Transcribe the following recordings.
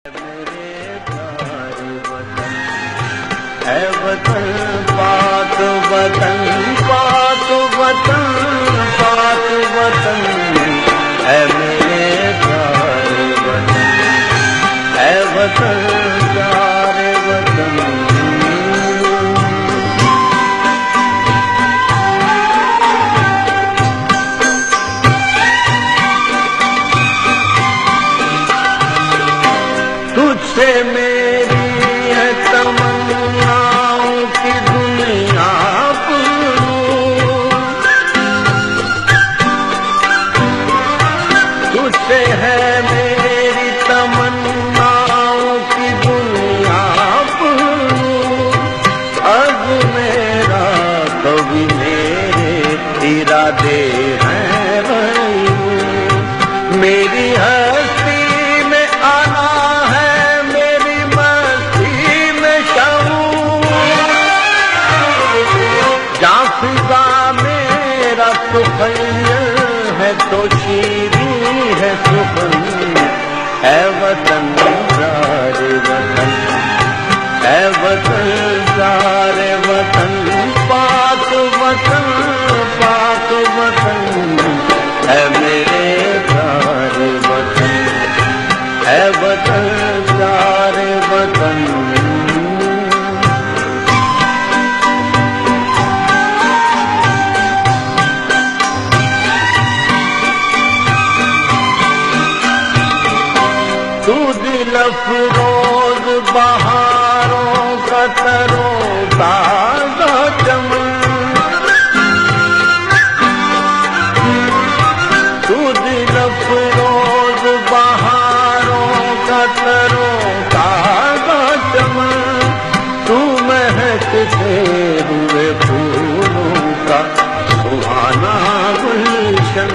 है वतन पाक वतन पाक वतन पाक वतन है मेरे प्यारे वतन है वतन प्यारे वतन। तुझसे मेरी है तमन्नाओं की दुनिया पूरूं, तुझसे है मेरी तमन्नाओं की दुनिया पूरूं। अब मेरा कभी मेरे इरादे हैं भरूं, मेरी हस्ती में आना सुखैर है तो शीरी है सुखन है वतन प्यारे वतन है वतन प्यारे वतन पाक वतन पाक वतन है मेरे प्यारे वतन है वतन प्यारे वतन। तू दिल अफरोज बहारों का तरोताजा चमन, तू दिल अफरोज बहारों का तरोताजा चमन, तू महकते हुए फूलों का सुहाना गुलशन,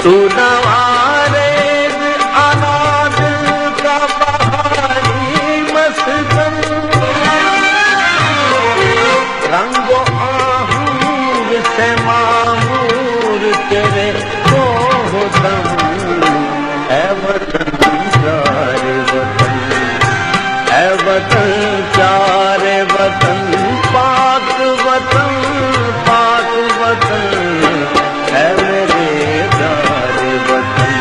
तू नवारे रंगो आहूर से मामूर तेरे को दम है वतन प्यारे वतन है वतन प्यारे वतन पाक वतन पाक वतन है मेरे प्यारे वतन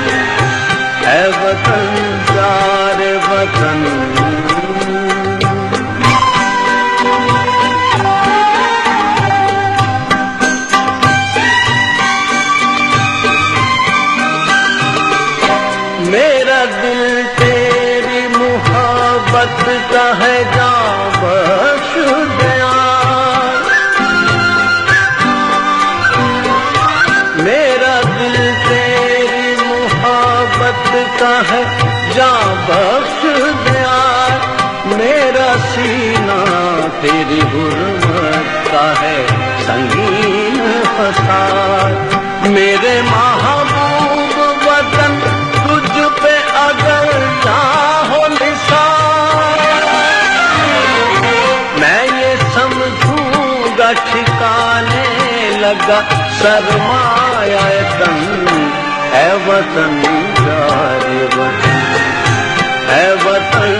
है वतन प्यारे वतन। मेरा दिल तेरी मुहब्बत का है जां बख्श गया, मेरा दिल तेरी मुहब्बत का है जां बख्श गया, मेरा सीना तेरी हुर्मत का है संगीन फसाद, मेरे महबूब वतन तुझ पे अगर चाहो निसार, मैं ये समझूंगा ठिकाने लगा सरमाया तन है वतन प्यारे वतन है वतन